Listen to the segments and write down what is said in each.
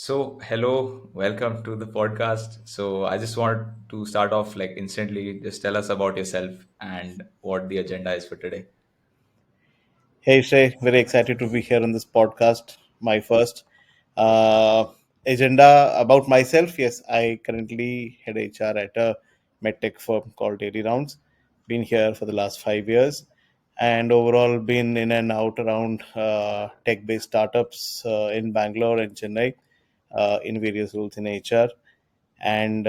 Hello, welcome to the podcast. I just want to start off like instantly. Just tell us about yourself and what the agenda is for today. Hey Shrey, very excited to be here on this podcast. My first uh, agenda about myself. Yes, I currently head HR at a medtech firm called Daily Rounds. Been here for the last 5 years, and overall been in and out around tech-based startups in Bangalore and Chennai in various roles in HR. And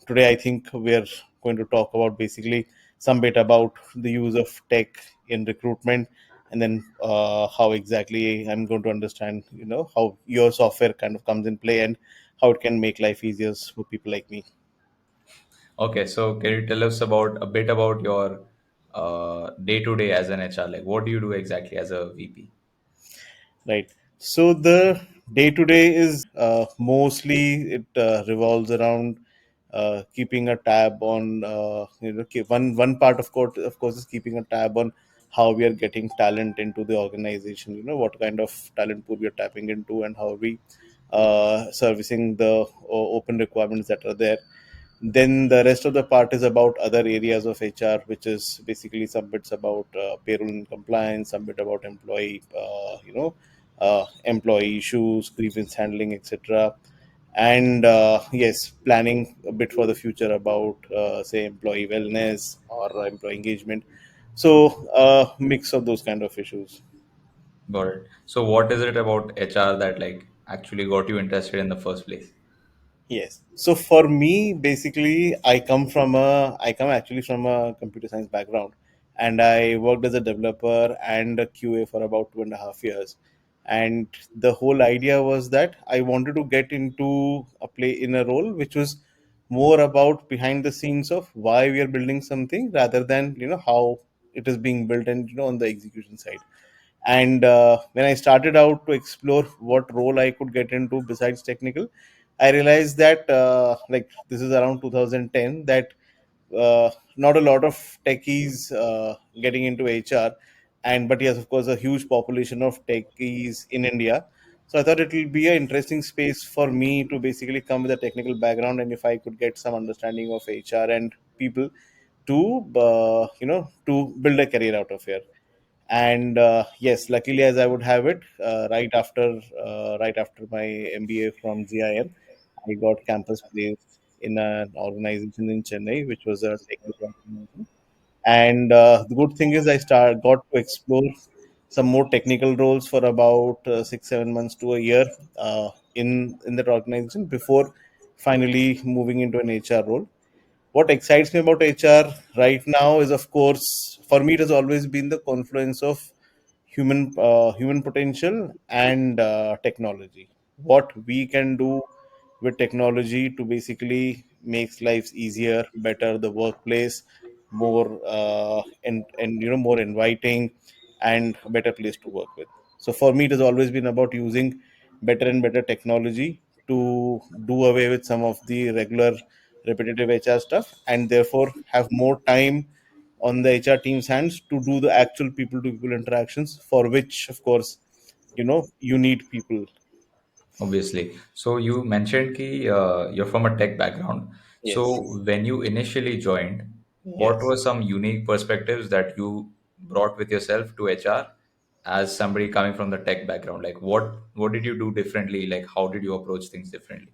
today, I think we're going to talk about basically some bit about the use of tech in recruitment, and then how exactly I'm going to understand, how your software kind of comes in play and how it can make life easier for people like me. Okay, so can you tell us about a bit about your day to day as an HR? Like, what do you do exactly as a VP? Right. So the day to day is mostly it revolves around keeping a tab on one part of course is keeping a tab on how we are getting talent into the organization. What kind of talent pool we are tapping into and how we servicing the open requirements that are there. Then the rest of the part is about other areas of HR, which is basically some bits about payroll and compliance, some bit about employee issues, grievance handling, etc. And yes, planning a bit for the future about say employee wellness or employee engagement. So mix of those kind of issues. Got it. So, what is it about HR that like actually got you interested in the first place? Yes. So for me, basically, I come actually from a computer science background, and I worked as a developer and a QA for about 2.5 years. And the whole idea was that I wanted to get into a play in a role which was more about behind the scenes of why we are building something rather than how it is being built and on the execution side. And when I started out to explore what role I could get into besides technical, I realized that like this is around 2010 that not a lot of techies getting into HR, and but yes, of course, a huge population of techies in India. So I thought it will be an interesting space for me to basically come with a technical background, and if I could get some understanding of HR and people to to build a career out of here. And yes, luckily as I would have it, right after my MBA from GIM, I got campus placed in an organization in Chennai, which was a technical organization. And the good thing is got to explore some more technical roles for about 6 7 months to a year in that organization before finally moving into an HR role. What excites me about HR right now is, of course, for me, it has always been the confluence of human potential and technology. What we can do with technology to basically makes lives easier, better, the workplace more and more inviting and a better place to work with. So for me, it has always been about using better and better technology to do away with some of the regular repetitive HR stuff and therefore have more time on the HR team's hands to do the actual people to people interactions, for which, of course, you need people. Obviously. So you mentioned ki you're from a tech background. Yes. So when you initially joined, what Yes. were some unique perspectives that you brought with yourself to HR as somebody coming from the tech background? Like what did you do differently? Like how did you approach things differently?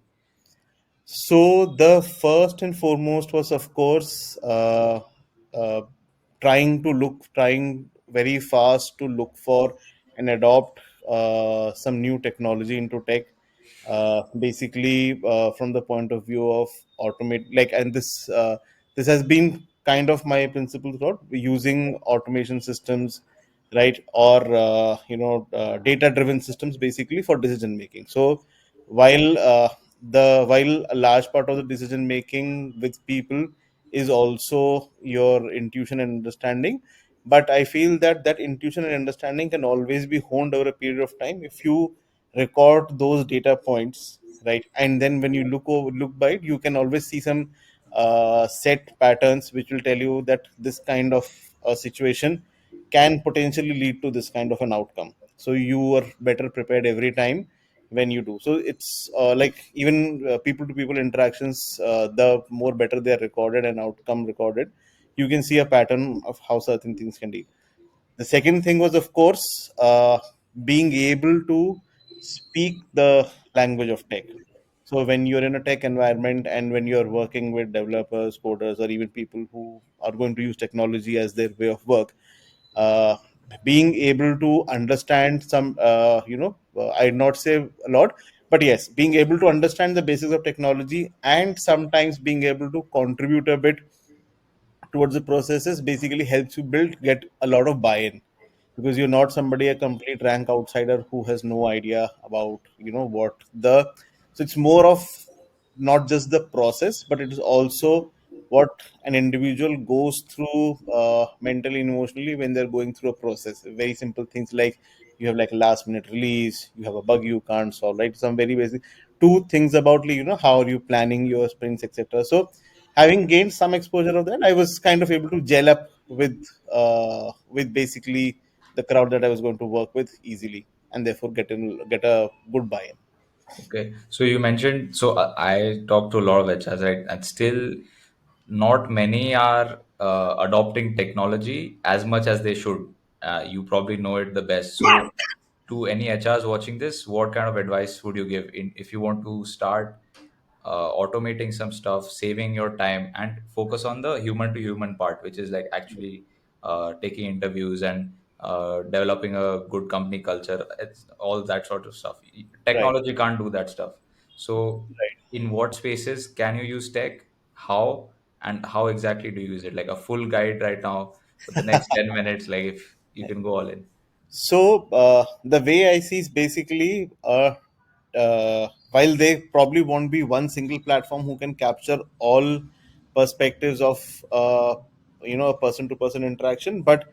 So the first and foremost was, of course, uh, trying very fast to look for and adopt some new technology into tech. Basically, from the point of view of automate, like, and this has been kind of my principle throughout using automation systems, right, or data driven systems basically for decision making. So while a large part of the decision making with people is also your intuition and understanding, but I feel that that intuition and understanding can always be honed over a period of time if you record those data points, right, and then when you look by it, you can always see some set patterns which will tell you that this kind of situation can potentially lead to this kind of an outcome. So you are better prepared every time when you do. So it's like even people to people interactions, the more better they are recorded and outcome recorded, you can see a pattern of how certain things can be. The second thing was, of course, being able to speak the language of tech. So when you're in a tech environment and when you're working with developers, coders, or even people who are going to use technology as their way of work, uh, being able to understand some, I'd not say a lot, but yes, being able to understand the basics of technology and sometimes being able to contribute a bit towards the processes basically helps you build get a lot of buy-in, because you're not somebody a complete rank outsider who has no idea about what the. So it's more of not just the process, but it is also what an individual goes through mentally and emotionally when they're going through a process. Very simple things like you have like a last minute release, you have a bug you can't solve, right? Some very basic two things about like, how are you planning your sprints, etc. So having gained some exposure of that, I was kind of able to gel up with basically the crowd that I was going to work with easily, and therefore get a good buy-in. Okay, so you mentioned, so I talked to a lot of HRs, right? And still, not many are adopting technology as much as they should. You probably know it the best. So, to any HRs watching this, what kind of advice would you give in if you want to start automating some stuff, saving your time, and focus on the human to human part, which is like actually taking interviews and developing a good company culture, it's all that sort of stuff. Right, Technology can't do that stuff. So, right. in what spaces can you use tech? How and how exactly do you use it? Like a full guide right now for the next 10 minutes, like if you can go all in. So the way I see is basically, while they probably won't be one single platform who can capture all perspectives of a person-to-person interaction, but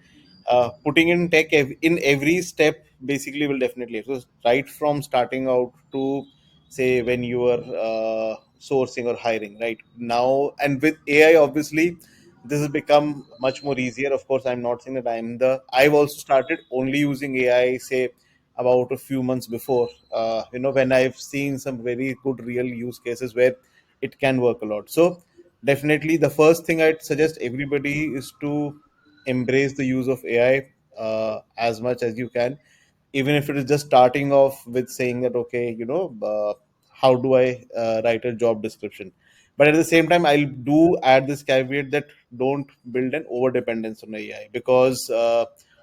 putting in tech in every step basically will definitely. So right from starting out to say when you are sourcing or hiring, right now, and with AI, obviously this has become much more easier. Of course, I'm not saying that I've also started only using AI, say about a few months before, when I've seen some very good real use cases where it can work a lot. So definitely the first thing I'd suggest everybody is to embrace the use of AI as much as you can, even if it is just starting off with saying that, okay, how do I write a job description. But at the same time, I'll do add this caveat that don't build an over dependence on AI, because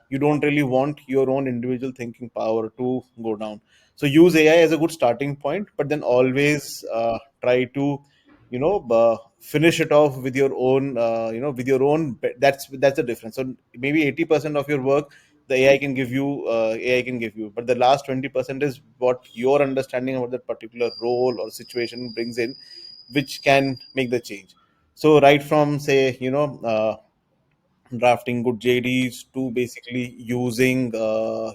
you don't really want your own individual thinking power to go down. So use AI as a good starting point, but then always try to finish it off with your own with your own. That's the difference. So maybe 80% of your work the AI can give you, but the last 20% is what your understanding about that particular role or situation brings in, which can make the change. So right from say drafting good JDs to basically using a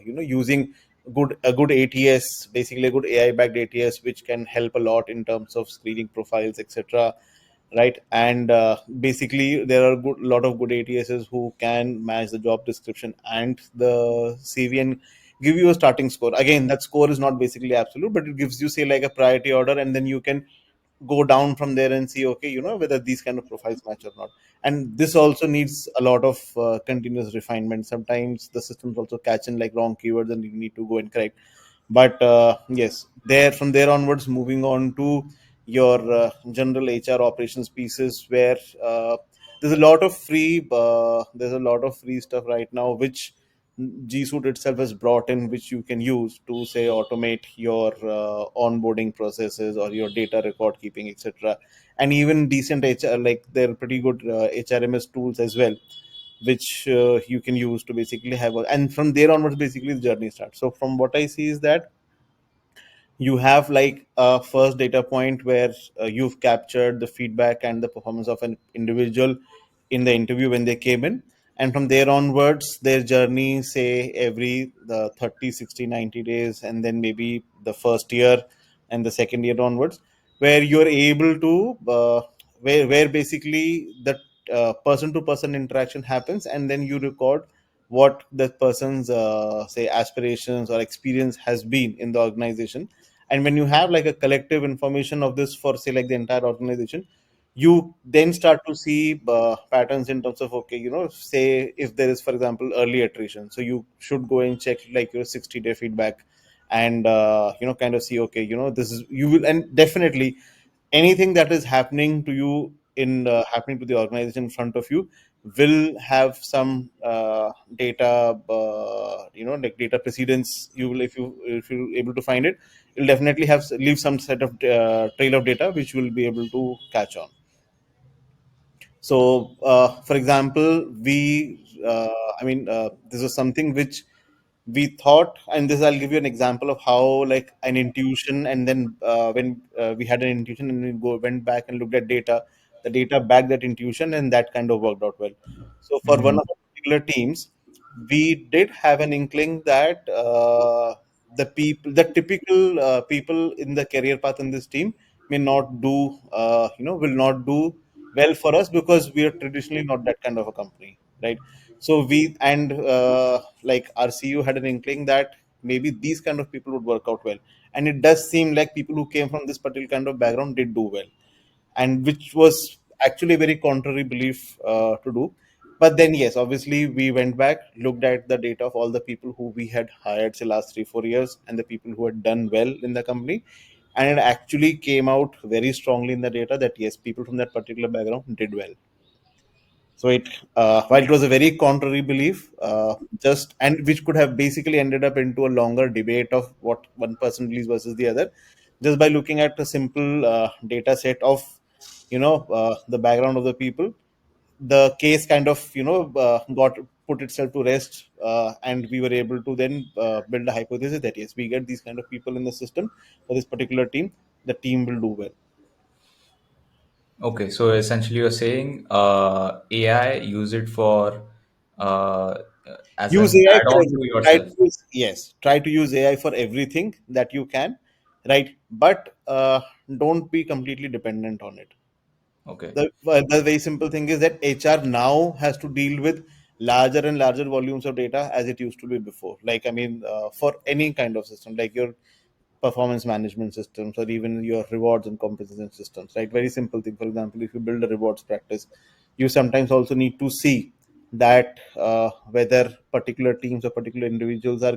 good ATS, basically a good AI backed ATS, which can help a lot in terms of screening profiles, etc. Right, and basically there are good lot of good ATSs who can match the job description and the CV and give you a starting score. Again, that score is not basically absolute, but it gives you say like a priority order, and then you can go down from there and see, okay, whether these kind of profiles match or not. And this also needs a lot of continuous refinement. Sometimes the systems also catch in like wrong keywords and you need to go and correct. But yes, there from there onwards, moving on to your general HR operations pieces, where there's a lot of free stuff right now which G Suite itself has brought in, which you can use to say automate your onboarding processes or your data record keeping, etc. And even decent HR, like they're pretty good HRMS tools as well, which you can use to basically and from there onwards, basically the journey starts. So from what I see is that you have like a first data point where you've captured the feedback and the performance of an individual in the interview when they came in, and from there onwards their journey, say every the 30, 60, 90 days, and then maybe the first year and the second year onwards, where you're able to where basically the person to person interaction happens, and then you record what that person's say aspirations or experience has been in the organization, And when you have like a collective information of this for say like the entire organization, you then start to see patterns in terms of, okay, say if there is, for example, early attrition, so you should go and check like your 60-day feedback, and kind of see, okay, this is you will. And definitely anything that is happening to you in happening to the organization in front of you will have some data, like data precedence. You will, if you're able to find it, you'll definitely have leave some set of trail of data which you will be able to catch on. So, for example, this was something which we thought, and this I'll give you an example of how like an intuition, and then when we had an intuition and we went back and looked at data, the data backed that intuition, and that kind of worked out well. So, for one Hmm. of the particular teams, we did have an inkling that the typical people in the career path in this team may not do, will not do well for us because we are traditionally not that kind of a company, right? So we and like our CEO had an inkling that maybe these kind of people would work out well, and it does seem like people who came from this particular kind of background did do well, and which was actually a very contrary belief to do. But then, yes, obviously, we went back, looked at the data of all the people who we had hired say last 3 4 years, and the people who had done well in the company, and it actually came out very strongly in the data that yes, people from that particular background did well. So while it was a very contrary belief, just and which could have basically ended up into a longer debate of what one person believes versus the other, just by looking at a simple data set of, the background of the people, the case kind of, got put itself to rest, and we were able to then build a hypothesis that yes, we get these kind of people in the system for this particular team, the team will do well. Okay, so essentially you're saying AI use it for uh, as Use an AI for add-on to everything. yourself. Yes, try to use AI for everything that you can, right? But don't be completely dependent on it. Okay. The very simple thing is that HR now has to deal with larger and larger volumes of data as it used to be before. Like, I mean, for any kind of system, like your performance management systems or even your rewards and compensation systems, right? Very simple thing. For example, if you build a rewards practice, you sometimes also need to see that whether particular teams or particular individuals are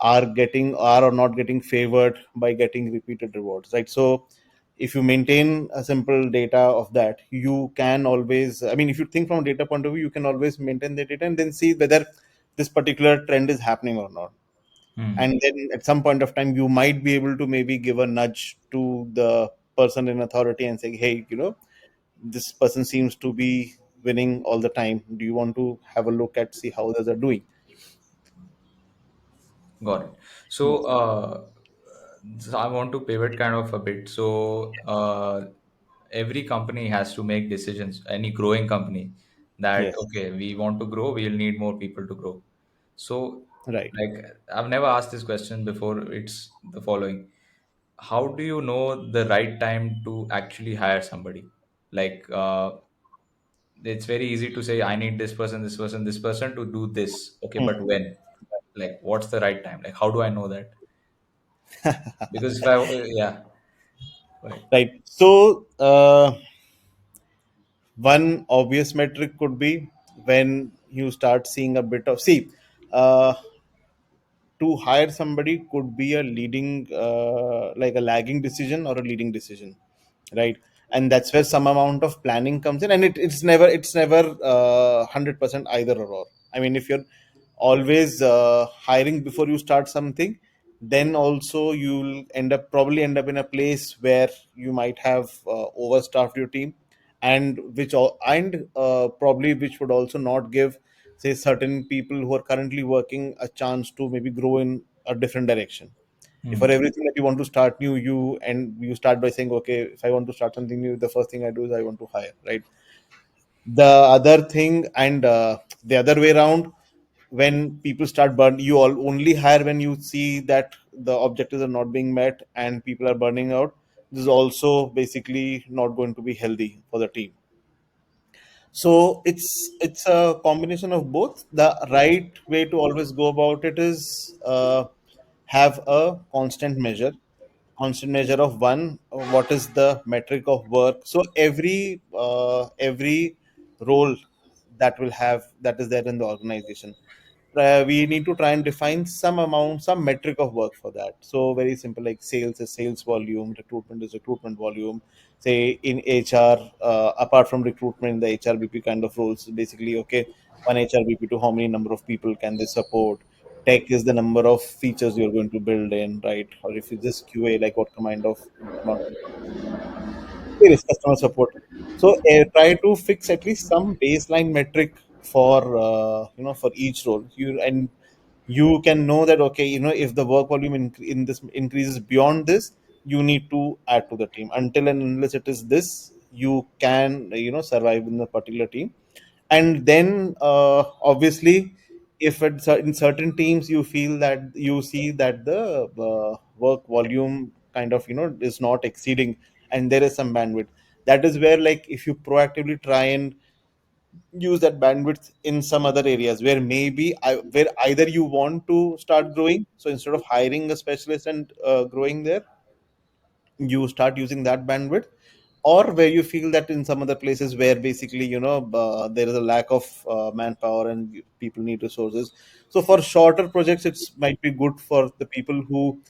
or not getting favored by getting repeated rewards, right? So if you maintain a simple data of that, you can always, I mean, if you think from a data point of view, you can always maintain the data and then see whether this particular trend is happening or not. Hmm. And then at some point of time, you might be able to maybe give a nudge to the person in authority and say, hey, this person seems to be winning all the time, do you want to have a look at see how others are doing? Got it. So, Yes. so I want to pivot kind of a bit. So, every company has to make decisions, any growing company, that, Yes. okay, we want to grow, we'll need more people to grow. So, Right. like, I've never asked this question before. It's the following. How do you know the right time to actually hire somebody? Like, it's very easy to say, I need this person, this person, this person to do this. Okay, but Hmm. when? Like, what's the right time? Like, how do I know that? Because if I, yeah, right. Right. So one obvious metric could be when you start seeing a bit of see, uh, to hire somebody could be a leading like a lagging decision or a leading decision, right? And that's where some amount of planning comes in, and it's never 100% either or. I mean, if you're always hiring before you start something, then also you'll probably end up in a place where you might have overstaffed your team, and probably which would also not give say certain people who are currently working a chance to maybe grow in a different direction. If for Hmm. everything that you want to start new, you start by saying, okay, if I want to start something new, the first thing I do is I want to hire, right? The other thing, and the other way around, when people start burn, you all only hire when you see that the objectives are not being met and people are burning out. This is also basically not going to be healthy for the team. So it's a combination of both. The right way to always go about it is have a constant measure. constant measure of one, what is the metric of work. So every role that will have that is there in the organization, we need to try and define some amount, some metric of work for that. So very simple, like sales is sales volume, recruitment is recruitment volume. Say in HR, apart from recruitment, the HRBP kind of roles, basically, okay, one HRBP to how many number of people can they support. Tech is the number of features you're going to build in, right? Or if it's just QA, like what kind of not various customer support. So try to fix at least some baseline metric for for each role. You can know that, okay, if the work volume in this increases beyond this, you need to add to the team. Until and unless it is this, you can survive in the particular team. And then obviously, if in certain teams you feel that you see that the work volume kind of is not exceeding, and there is some bandwidth, that is where, like, if you proactively try and use that bandwidth in some other areas where maybe where either you want to start growing, so instead of hiring a specialist and growing there, you start using that bandwidth. Or where you feel that in some other places where basically there is a lack of manpower and people need resources. So for shorter projects, it's might be good for the people who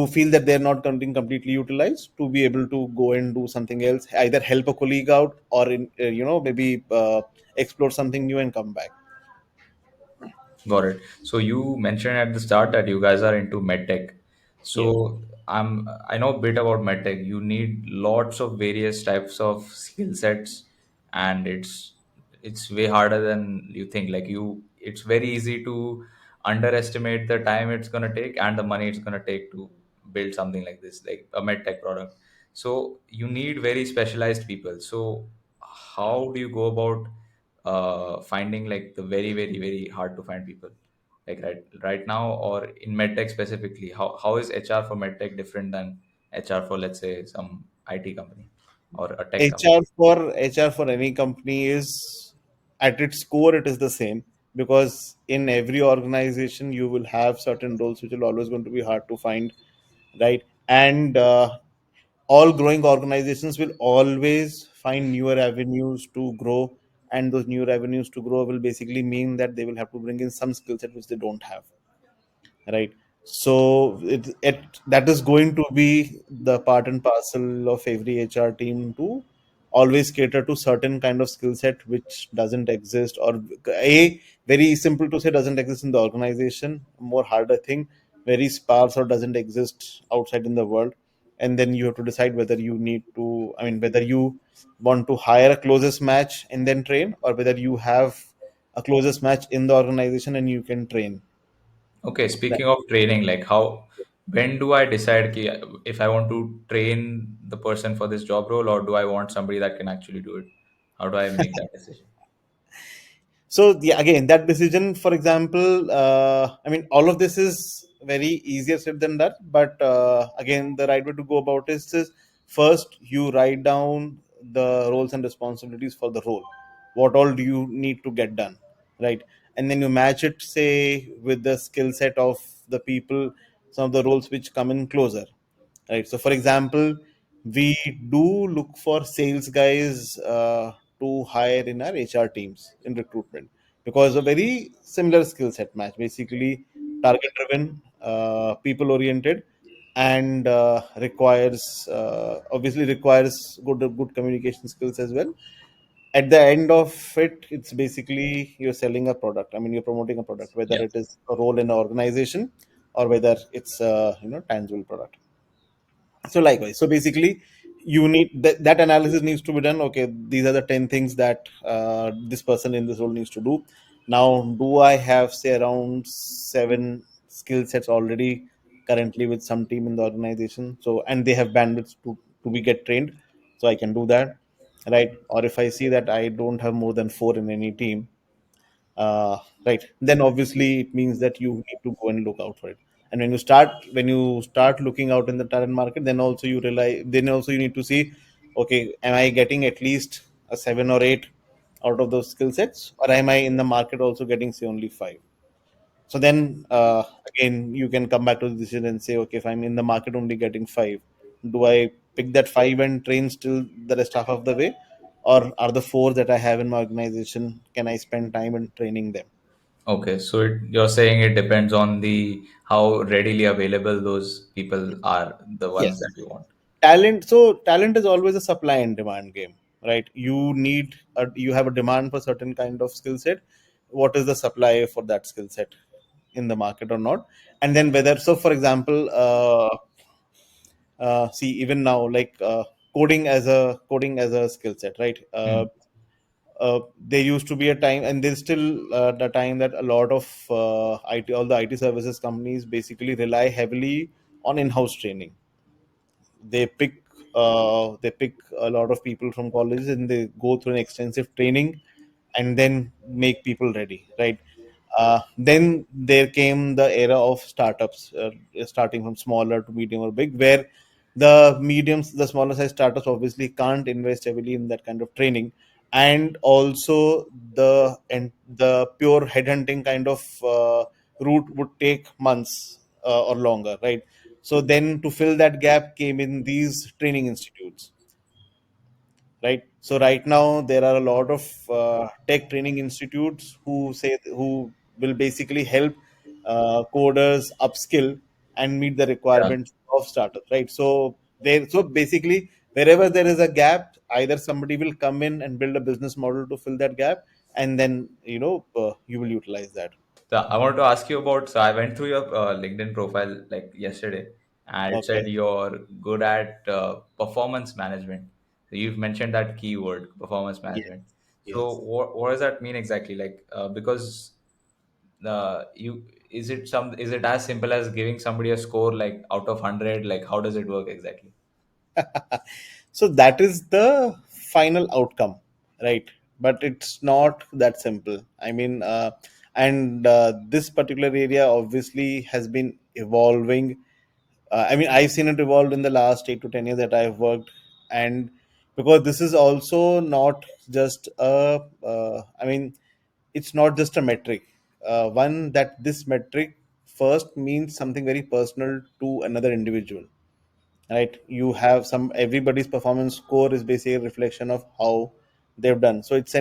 feel that they're not getting completely utilized, to be able to go and do something else, either help a colleague out, or maybe explore something new and come back. Got it. So you mentioned at the start that you guys are into medtech. Yeah. So I know a bit about medtech. You need lots of various types of skill sets, and it's way harder than you think. Like it's very easy to underestimate the time it's gonna take and the money it's gonna take to build something like this, like a medtech product. So you need very specialized people. So how do you go about finding like the very hard to find people, like right now, or in medtech specifically? How is HR for medtech different than HR for, let's say, some IT company or a tech company? HR for any company is, at its core, it is the same, because in every organization you will have certain roles which will always going to be hard to find, right? And all growing organizations will always find newer avenues to grow, and those newer avenues to grow will basically mean that they will have to bring in some skill set which they don't have, right? So that is going to be the part and parcel of every HR team, to always cater to certain kind of skill set which doesn't exist, or a very simple to say, doesn't exist in the organization. More harder thing, very sparse or doesn't exist outside in the world. And then you have to decide whether you need to, I mean, whether you want to hire a closest match and then train, or whether you have a closest match in the organization and you can train. Okay, speaking of training, like when do I decide if I want to train the person for this job role, or do I want somebody that can actually do it? How do I make that decision? So yeah, again, that decision, for example, I mean, all of this is very easier said than that. But again, the right way to go about is first you write down the roles and responsibilities for the role. What all do you need to get done, right? And then you match it, say, with the skill set of the people, some of the roles which come in closer, right? So for example, we do look for sales guys to hire in our HR teams in recruitment, because a very similar skill set match, basically target driven, people oriented, and obviously requires good communication skills as well. At the end of it, it's basically you're selling a product, I mean, you're promoting a product, whether Yeah. it is a role in an organization or whether it's a tangible product. So likewise, so basically, you need that analysis needs to be done. Okay, these are the 10 things that this person in this role needs to do. Now, do I have, say, around 7 skill sets already currently with some team in the organization, so, and they have bandwidth to be get trained, so I can do that, right? Or if I see that I don't have more than 4 in any team, right, then obviously it means that you need to go and look out for it. And when you start looking out in the talent market, then also you need to see, okay, am I getting at least a 7 or 8 out of those skill sets, or am I in the market also getting, say, only 5? So then again, you can come back to the decision and say, okay, if I'm in the market only getting five, do I pick that five and train still the rest half of the way, or are the four that I have in my organization, can I spend time in training them? Okay, so you're saying it depends on the how readily available those people are, the ones that Yes. you want. Talent. So talent is always a supply and demand game, right? You have a demand for certain kind of skill set. What is the supply for that skill set in the market or not? And then whether, so for example, see even now, like coding as a skill set, right? Hmm. There used to be a time, and there's still the time, that a lot of all the IT services companies basically rely heavily on in-house training. They pick a lot of people from colleges, and they go through an extensive training and then make people ready, right? Then there came the era of startups, starting from smaller to medium or big, where the smaller size startups obviously can't invest heavily in that kind of training, and also the pure headhunting kind of route would take months or longer, right? So then to fill that gap came in these training institutes, right? So right now there are a lot of tech training institutes who will basically help coders upskill and meet the Yeah. requirements of startups, right? So basically, wherever there is a gap, either somebody will come in and build a business model to fill that gap, and then you will utilize that. So I wanted to ask you about. So I went through your LinkedIn profile like yesterday, and it said Okay. you're good at performance management. So you've mentioned that keyword, performance Yes. management. So Yes. what does that mean exactly? Like because you is it as simple as giving somebody a score like out of 100? Like how does it work exactly? So that is the final outcome, right? But it's not that simple. I mean, and this particular area obviously has been evolving. I mean, I've seen it evolve in the last 8 to 10 years that I've worked, and because this is also not just I mean, it's not just a metric. One, that this metric first means something very personal to another individual, right? You have some everybody's performance score is basically a reflection of how they've done. So it's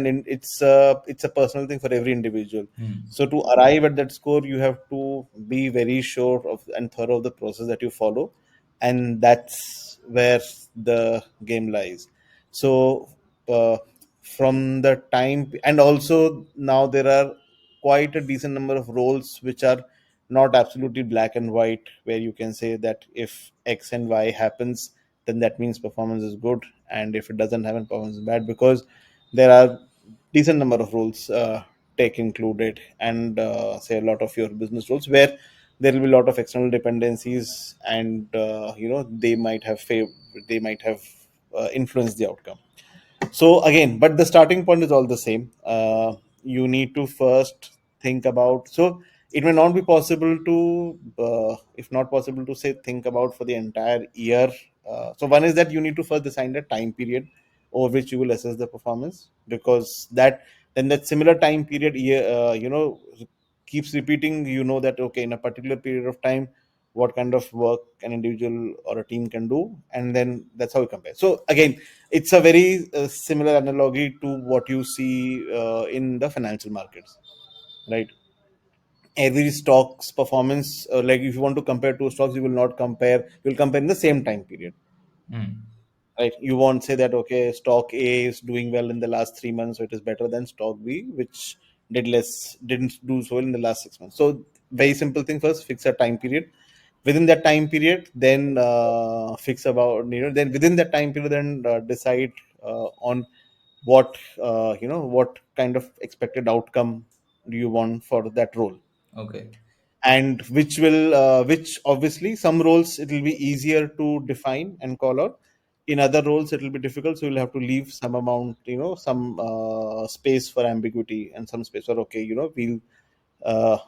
a personal thing for every individual. Hmm. So to arrive at that score, you have to be very sure of and thorough of the process that you follow, and that's where the game lies. So uh, from the time, and also now there are quite a decent number of roles which are not absolutely black and white, where you can say that if X and Y happens, then that means performance is good, and if it doesn't happen, performance is bad, because there are decent number of roles, tech included, and say a lot of your business roles, where there will be a lot of external dependencies, and they might have influenced the outcome. So again, but the starting point is all the same. You need to first think about. So it may not be possible to, if not possible to say, think about for the entire year. So one is that you need to first decide the time period over which you will assess the performance, because that similar time period year, keeps repeating. You know that, okay, in a particular period of time, what kind of work an individual or a team can do, and then that's how we compare. So again, it's a very similar analogy to what you see in the financial markets, right? Every stock's performance, like if you want to compare two stocks, you'll compare in the same time period, Hmm. right? You won't say that, okay, stock A is doing well in the last 3 months, so it is better than stock B, which didn't do so well in the last 6 months. So very simple thing: first fix a time period. Within that time period, then then within that time period, then decide on what kind of expected outcome do you want for that role, Okay. and which obviously some roles it will be easier to define and call out. In other roles it will be difficult, so you'll have to leave some amount, some space for ambiguity, and some space for, okay,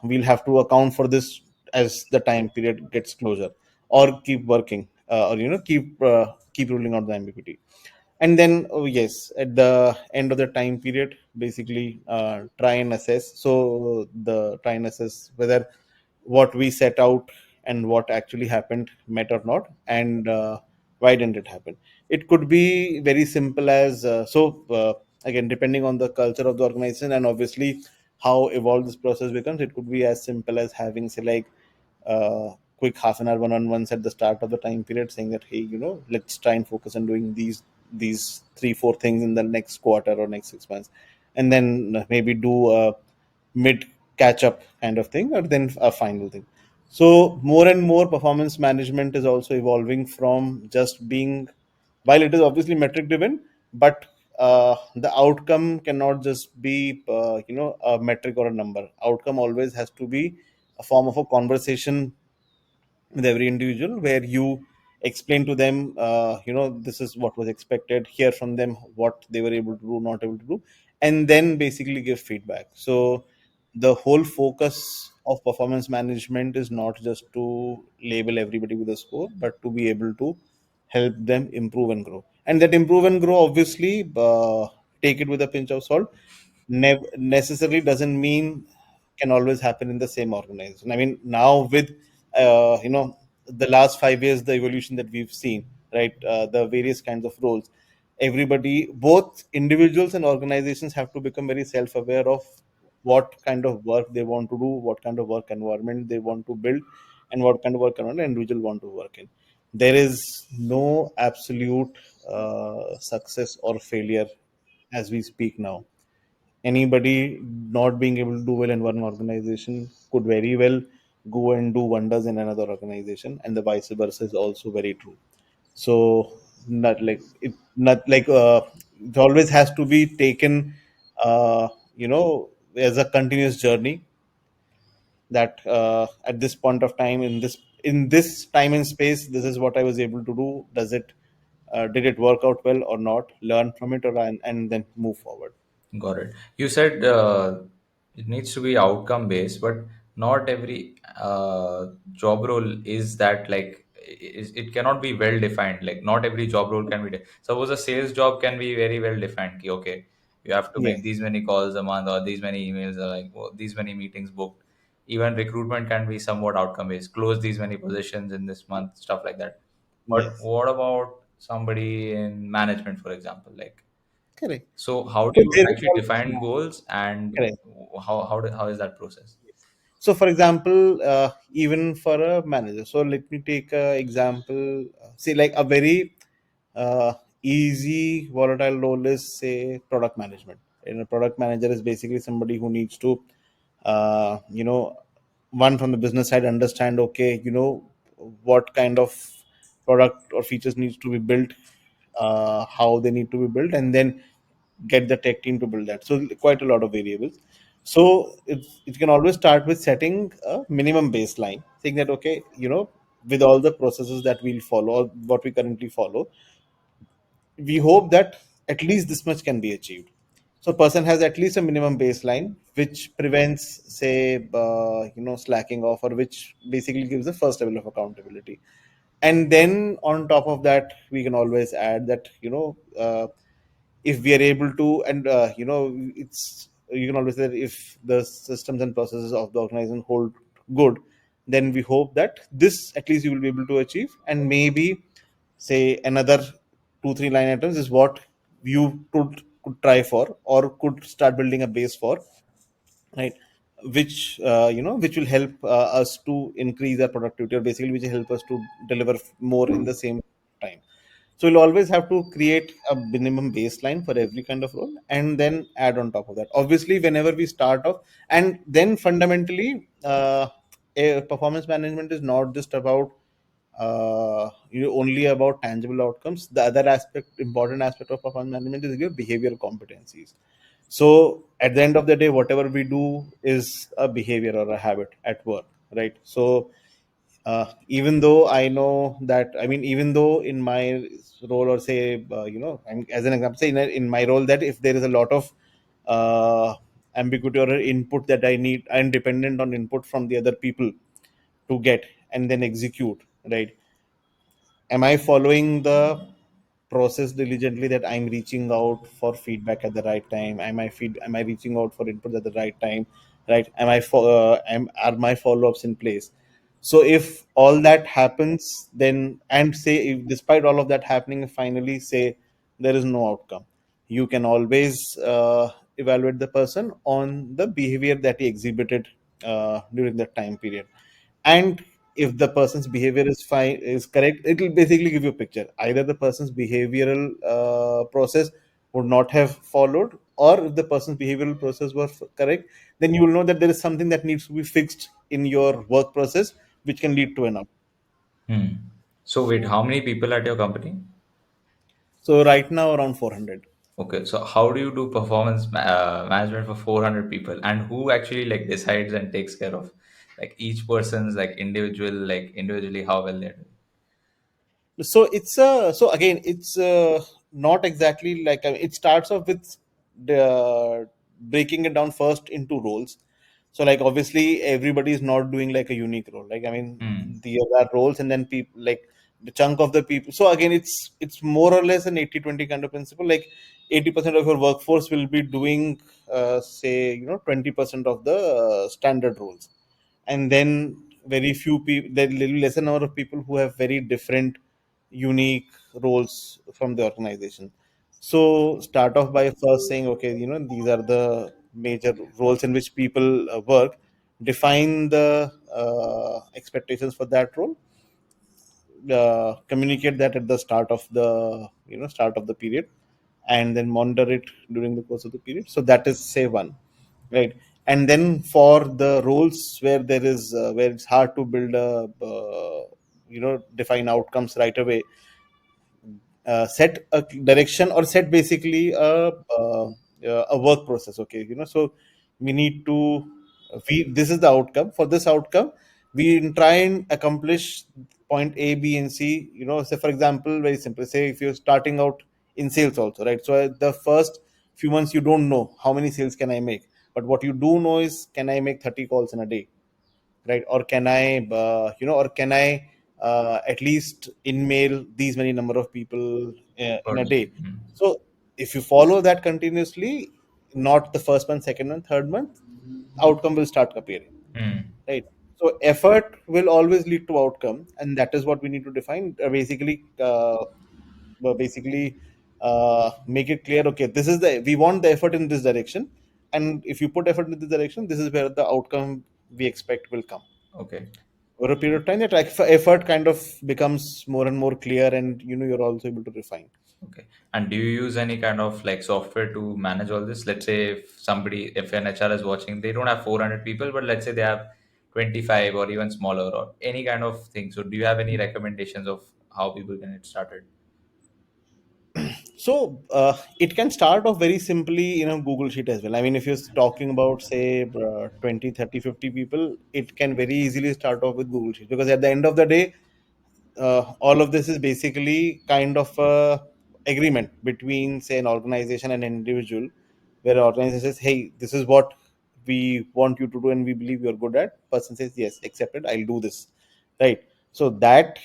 we'll have to account for this as the time period gets closer, or keep working, or keep ruling out the ambiguity. And then, oh yes, at the end of the time period, basically try and assess. So the try and assess whether what we set out and what actually happened met or not, and why didn't it happen. It could be very simple as again, depending on the culture of the organization and obviously how evolved this process becomes, it could be as simple as having, say, like quick half an hour one-on-ones at the start of the time period, saying that, hey, let's try and focus on doing these 3 4 things in the next quarter or next 6 months, and then maybe do a mid catch up kind of thing, or then a final thing. So more and more performance management is also evolving from just being, while it is obviously metric driven, but the outcome cannot just be a metric or a number. Outcome always has to be a form of a conversation with every individual, where you explain to them, this is what was expected, hear from them what they were able to do, not able to do, and then basically give feedback. So the whole focus of performance management is not just to label everybody with a score, but to be able to help them improve and grow. And that improve and grow, obviously, take it with a pinch of salt, necessarily doesn't mean can always happen in the same organization. I mean, now with the last 5 years, the evolution that we've seen, right? The various kinds of roles. Everybody, both individuals and organizations, have to become very self-aware of what kind of work they want to do, what kind of work environment they want to build, and what kind of work environment an individual want to work in. There is no absolute success or failure as we speak now. Anybody not being able to do well in one organization could very well go and do wonders in another organization, and the vice versa is also very true. So not like it always has to be taken, uh, as a continuous journey. That at this point of time, in this time and space, this is what I was able to do. Did it work out well or not? Learn from it, and then move forward. Got it. You said it needs to be outcome based, but not every job role is that like it cannot be well defined. Like not every job role can be. Suppose a sales job can be very well defined. Ki, okay, you have to make Yes. these many calls a month or these many emails or like these many meetings booked. Even recruitment can be somewhat outcome based. Close these many positions in this month, stuff like that. But Yes. what about somebody in management, for example? Like Correct. so how do So you there is actually define also, goals and correct. how is that process? So, for example, even for a manager, so let me take a example. Say, like a very easy volatile role is, say, product management. And a product manager is basically somebody who needs to, uh, you know, one from the business side, understand, okay, what kind of product or features needs to be built, how they need to be built, and then get the tech team to build that. So quite a lot of variables. So it can always start with setting a minimum baseline, saying that, okay, with all the processes that we'll follow, or what we currently follow, we hope that at least this much can be achieved. So person has at least a minimum baseline, which prevents, say, slacking off, or which basically gives the first level of accountability. And then on top of that, we can always add that, if we are able to, and it's you can always say that if the systems and processes of the organization hold good, then we hope that this at least you will be able to achieve, and maybe, say, another 2 3 line items is what you could try for, or could start building a base for, right? Which will help us to increase our productivity, or basically which will help us to deliver more in the same time. So we'll always have to create a minimum baseline for every kind of role, and then add on top of that, obviously, whenever we start off. And then fundamentally, performance management is not just about only about tangible outcomes. The other important aspect of performance management is your behavioral competencies. So at the end of the day, whatever we do is a behavior or a habit at work, right? So even though I know that, I mean, even though in my role, or say, as an example, say in my role, that if there is a lot of uh, ambiguity or input that I need, I'm dependent on input from the other people to get and then execute, right? Am I following the process diligently, that I'm reaching out for feedback at the right time? Am I reaching out for input at the right time? Right? Are my follow-ups in place? So if all that happens, then, and say if despite all of that happening, finally say there is no outcome, you can always evaluate the person on the behavior that he exhibited during that time period. And if the person's behavior is correct, it will basically give you a picture. Either the person's behavioral process would not have followed, or if the person's behavioral process was correct, then you will know that there is something that needs to be fixed in your work process, which can lead to an out. Hmm. So wait, how many people at your company? So right now around 400. Okay, so how do you do performance management for 400 people, and who actually like decides and takes care of like each person's like individually how well they're doing? So so again, it's not exactly like, I mean, it starts off with the breaking it down first into roles. So like obviously everybody is not doing like a unique role. Like, I mean, Hmm. the other roles, and then people, like the chunk of the people. So again, it's more or less an 80-20 kind of principle. Like 80% of your workforce will be doing say 20% of the standard roles. And then very few people, there little lesser number of people who have very different unique roles from the organization. So start off by first saying, okay, these are the major roles in which people work. Define the expectations for that role. Communicate that at the start of the period, and then monitor it during the course of the period. So that is say one, right? And then for the roles where where it's hard to build a define outcomes right away, set a direction, or set basically a work process. Okay, so we need to we this is the outcome. For this outcome, we try and accomplish point A, B, and C. Say for example, very simple, say if you're starting out in sales also, right? So the first few months you don't know how many sales can I make, but what you do know is, can I make 30 calls in a day, right? Or can I or can I at least in mail these many number of people in Per a day. day? Hmm. So if you follow that continuously, not the first month, second month, third month, outcome will start appearing, Hmm. right? So effort will always lead to outcome, and that is what we need to define. Basically make it clear, okay, this is the we want the effort in this direction, and if you put effort in this direction, this is where the outcome we expect will come. Okay. Over a period of time, that effort kind of becomes more and more clear, and you're also able to refine. Okay. And do you use any kind of like software to manage all this? Let's say if an HR is watching, they don't have 400 people, but let's say they have 25 or even smaller or any kind of thing. So do you have any recommendations of how people can get started? So it can start off very simply in a Google Sheet as well. I mean, if you're talking about say 20, 30, 50 people, it can very easily start off with Google Sheet, because at the end of the day, all of this is basically kind of a agreement between say an organization and an individual, where organization says, hey, this is what we want you to do and we believe you're good at. Person says, yes, accepted, I'll do this, right? So that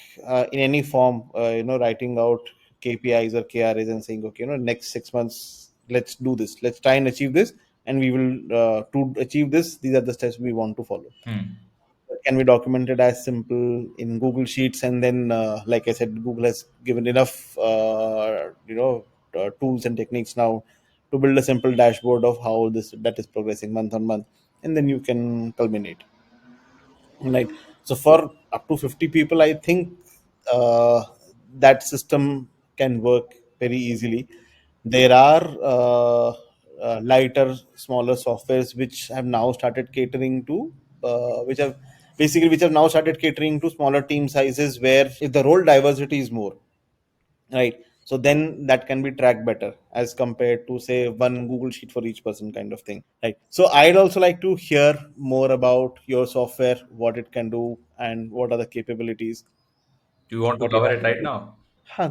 in any form, writing out KPIs or KRAs and saying, okay, next 6 months let's do this, let's try and achieve this, and we will to achieve this, these are the steps we want to follow. Hmm. Can be documented as simple in Google Sheets, and then, like I said, Google has given enough, tools and techniques now to build a simple dashboard of how this that is progressing month on month, and then you can culminate. Right. So for up to 50 people, I think uh, that system can work very easily. There are lighter, smaller softwares which have now started catering to, which have now started catering to smaller team sizes, where if the role diversity is more, right? So then that can be tracked better as compared to say one Google Sheet for each person kind of thing, right? So I'd also like to hear more about your software, what it can do, and what are the capabilities, Do you want to what you cover have it to right do. now?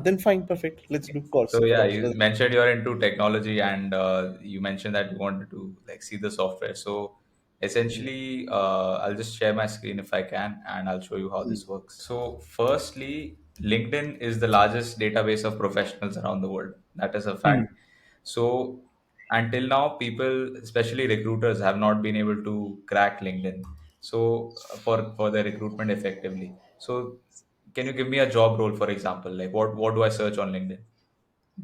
Then fine, perfect. Let's Okay. do course. So Of yeah, course. you mentioned you're into technology, and you mentioned that you wanted to like see the software. So essentially, I'll just share my screen if I can, and I'll show you how this works. So firstly, LinkedIn is the largest database of professionals around the world. That is a Hmm. fact. So until now, people, especially recruiters, have not been able to crack LinkedIn. So for the recruitment effectively. So can you give me a job role, for example? Like what do I search on LinkedIn?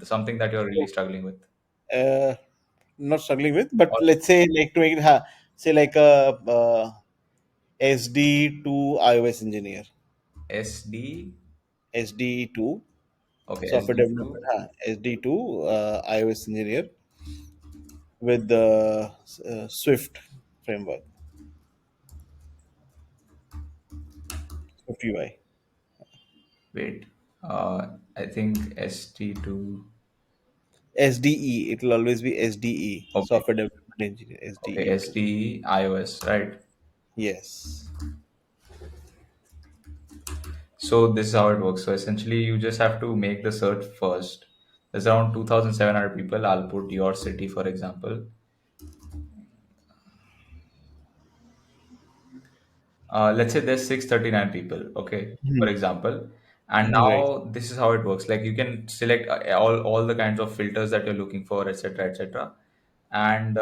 Something that you're really struggling with. Uh, Not struggling with, but Or let's say like to make it say like a SD to iOS engineer, SD. SD two Okay, software development, SD2. SD two iOS engineer with the Swift framework, Swift UI. Wait. I think SD2. SDE, it will always be SDE, Okay. software development engineer, Okay, SDE two. SD iOS, right? Yes. So this is how it works. So essentially, you just have to make the search first. There's around 2,700 people. I'll put your city, for example. Let's say there's 639 people, okay, for Hmm. example. And Right. now this is how it works. Like you can select all the kinds of filters that you're looking for, etc., etc. And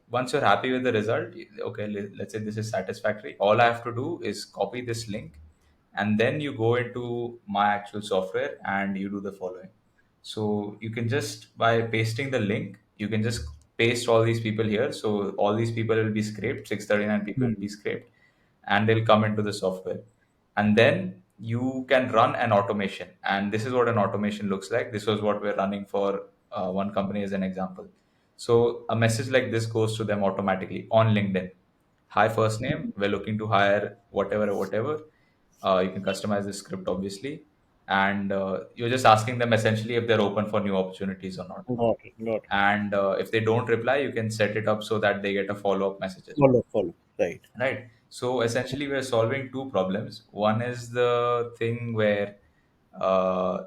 once you're happy with the result, okay, let's say this is satisfactory. All I have to do is copy this link, and then you go into my actual software and you do the following. So you can just, by pasting the link, you can just paste all these people here. So all these people will be scraped, 639 people will Hmm. be scraped, and they'll come into the software. And then you can run an automation. And this is what an automation looks like. This was what we're running for one company as an example. So a message like this goes to them automatically on LinkedIn. Hi, first name. We're looking to hire whatever, whatever. You can customize the script, obviously. And you're just asking them essentially if they're open for new opportunities or not. Got it. Got it. And if they don't reply, you can set it up so that they get a follow up message as well. Follow, follow. Right. Right. So essentially, we're solving two problems. One is the thing where uh,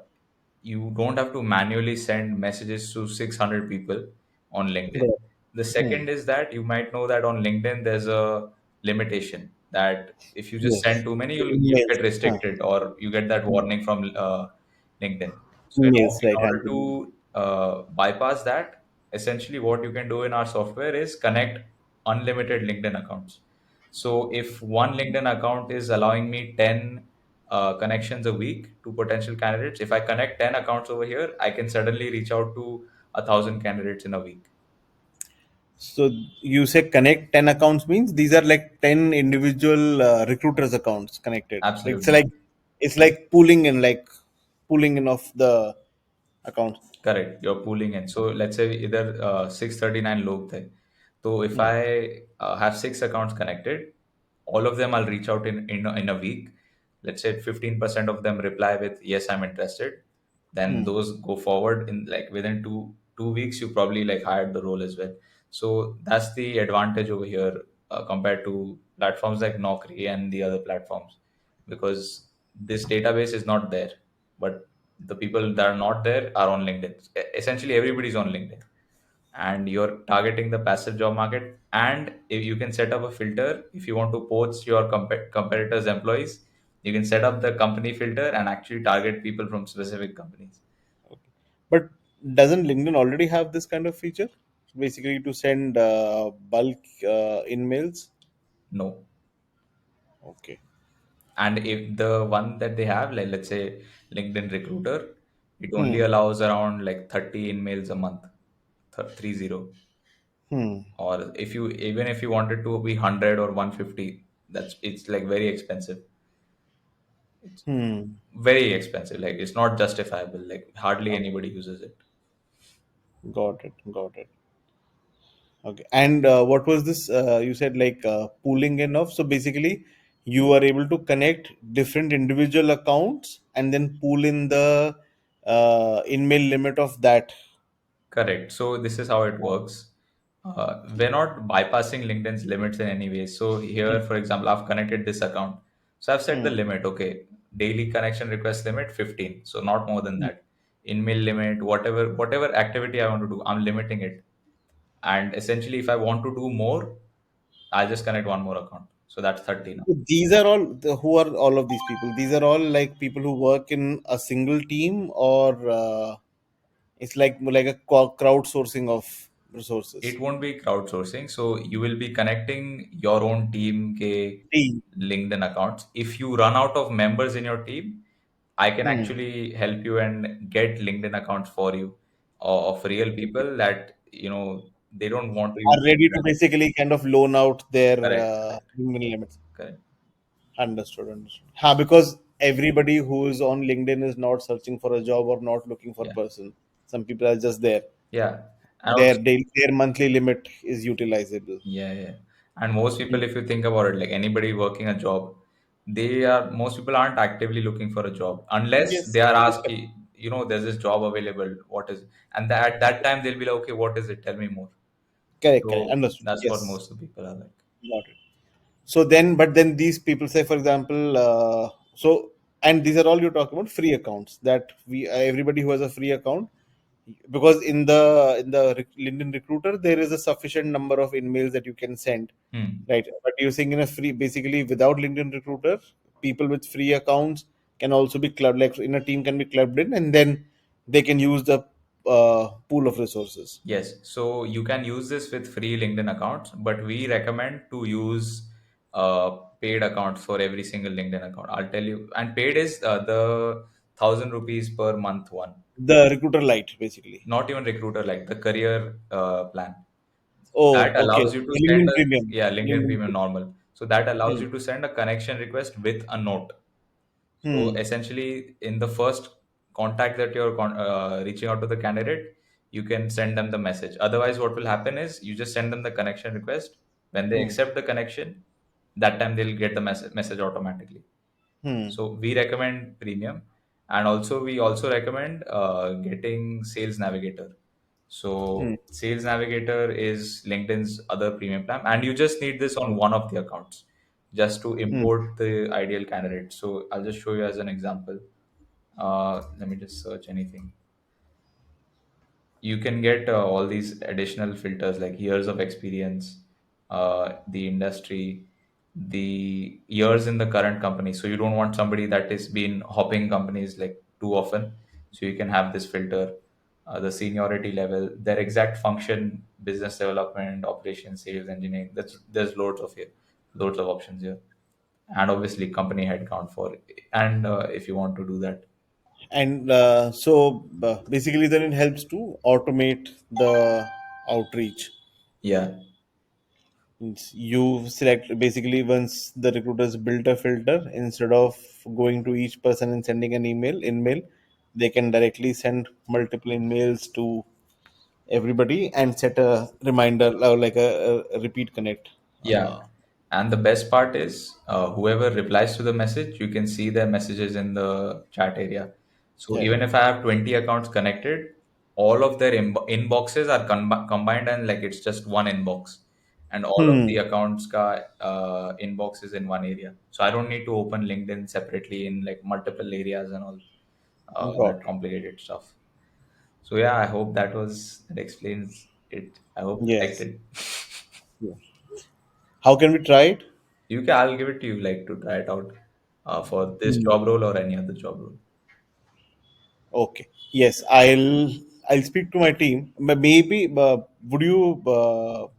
you don't have to manually send messages to 600 people on Got LinkedIn. it. The Hmm. second is that you might know that on LinkedIn there's a limitation that if you just send Yes. too many, The you'll emails. get Huh. restricted or you get that Hmm. warning from LinkedIn. So Emails, in right? order Handling emails. to bypass that, essentially what you can do in our software is connect unlimited LinkedIn accounts. So if one LinkedIn account is allowing me 10 connections a week to potential candidates, if I connect 10 accounts over here, I can suddenly reach out to 1,000 candidates in a week. So you say connect 10 accounts means these are like 10 individual recruiters accounts connected. Absolutely. It's like pooling in of the accounts. Correct. You're pooling in. So let's say either 639 log the. So if Hmm. I have six accounts connected, all of them I'll reach out in a week. Let's say 15% of them reply with yes, I'm interested. Then Hmm. those go forward in like within two weeks, you probably like hired the role as well. So that's the advantage over here compared to platforms like Naukri and the other platforms, because this database is not there, but the people that are not there are on LinkedIn. Essentially, everybody's on LinkedIn, and you're targeting the passive job market. And if you can set up a filter, if you want to poach your competitors' employees, you can set up the company filter and actually target people from specific companies. Okay. But doesn't LinkedIn already have this kind of feature? Basically to send bulk in-mails? No. Okay. And if the one that they have, like let's say LinkedIn Recruiter, it only Hmm. allows around like 30 emails a month, 30. Hmm. Or if you, even if you wanted to be 100 or 150, that's, it's like very expensive. It's Hmm. very expensive. Like it's not justifiable. Like hardly Okay. anybody uses it. Got it. Got it. Okay. And what was this? You said like pooling and off. So basically, you are able to connect different individual accounts and then pool in the in-mail limit of that. Correct. So this is how it works. We're not bypassing LinkedIn's limits in any way. So here, for example, I've connected this account. So I've set the Hmm. limit. Okay, daily connection request limit 15. So not more than that. In-mail limit, whatever activity I want to do, I'm limiting it. And essentially, if I want to do more, I'll just connect one more account. So that's 30 now. These are all who are all of these people? These are all like people who work in a single team, or it's like a crowdsourcing of resources. It won't be crowdsourcing. So you will be connecting your own team ke Team. LinkedIn accounts. If you run out of members in your team, I can Hmm. actually help you and get LinkedIn accounts for you of real people that, they don't want to use Are ready to LinkedIn. basically kind of loan out their Correct, correct, human limits. correct. Understood, understood. Because everybody who is on LinkedIn is not searching for a job or not looking for a Yeah, person. Some people are just there. yeah. And Their also, daily, their monthly limit is utilizable. yeah, yeah. And most Hmm. people, if you think about it, like anybody working a job, most people aren't actively looking for a job unless Yes. they are asked, there's this job available. What is it? And at that time, they'll be like, okay, what is it? Tell me more. Correct, correct. So Understood. that's what Yes. most of the people are like. Got it. So then, but then these people say, for example, and these are all you're talking about free accounts that we everybody who has a free account, because LinkedIn Recruiter there is a sufficient number of emails that you can send, Hmm. right? But you're saying in a free, basically without LinkedIn Recruiter, people with free accounts can also be clubbed, like in a team can be clubbed in, and then they can use the pool of resources. Yes, so you can use this with free LinkedIn accounts, but we recommend to use paid accounts for every single LinkedIn account. I'll tell you, and paid is the 1,000 rupees per month one, The Recruiter Lite, basically. not even recruiter like the career plan. Oh, That okay. allows you to The send LinkedIn a, Premium. yeah, LinkedIn LinkedIn Premium Premium. normal. So that allows Hmm. you to send a connection request with a note. So Hmm. essentially, in the first contact that you're reaching out to the candidate, you can send them the message. Otherwise, what will happen is you just send them the connection request. When they Hmm. accept the connection, that time they'll get the message automatically. Hmm. So we recommend premium, and also we also recommend getting Sales Navigator. Hmm. So Sales Navigator is LinkedIn's other premium plan, and you just need this on one of the accounts just to Hmm. import the ideal candidate. So I'll just show you as an example. Let me just search anything. You can get all these additional filters like years of experience, the industry, the years in the current company. So you don't want somebody that is been hopping companies like too often. So you can have this filter, the seniority level, their exact function, business development, operations, sales, engineering. There's loads of here, loads of options here, and obviously company headcount for it. And if you want to do that, And basically, then it helps to automate the outreach. yeah. Means you select basically once the recruiters built a filter, instead of going to each person and sending an email, they can directly send multiple emails to everybody and set a reminder, like a repeat connect. Yeah. And the best part is, whoever replies to the message, you can see their messages in the chat area. So Yeah. even if I have 20 accounts connected, all of their inboxes are combined and like it's just one inbox. And all of the Hmm. accounts ka inbox is in one area. So I don't need to open LinkedIn separately in like multiple areas and all that Got it. complicated stuff. So yeah, I hope that explains it. I hope you liked Yes. it. Yeah. How can we try it? I'll give it to you like to try it out for this Hmm. job role or any other job role. Okay. Yes, I'll speak to my team. Maybe would you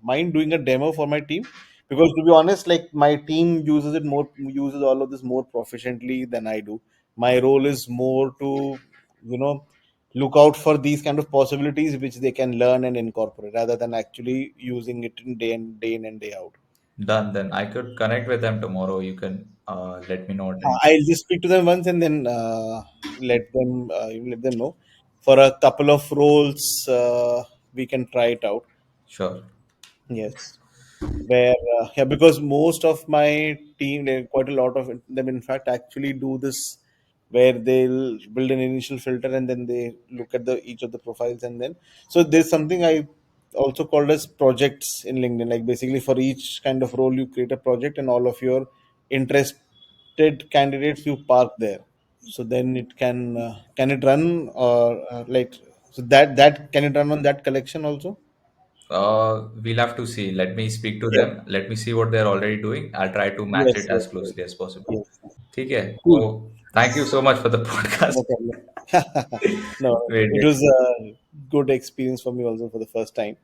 mind doing a demo for my team? Because to be honest, like my team uses all of this more proficiently than I do. My role is more to, you know, look out for these kind of possibilities which they can learn and incorporate, rather than actually using it in day in and day out. Done. Then I could connect with them tomorrow. You can let me know what time. I'll just speak to them once and then let them know. For a couple of roles, we can try it out. Sure. Yes, where yeah, because most of my team, there are quite a lot of them, in fact, actually do this, where they'll build an initial filter and then they look at the each of the profiles, and then so there's something I also called as projects in LinkedIn. Like basically for each kind of role, you create a project and all of your interested candidates you park there. So then it can it run, or like, so that can it run on that collection also? We'll have to see. Let me speak to Yeah. them. Let me see what they're already doing. I'll try to match Yes, it yes, as yes. closely as possible. Yes. ठीक है. Cool. So thank you so much for the No podcast. problem. No, Great, it great. was a good experience for me also for the first time.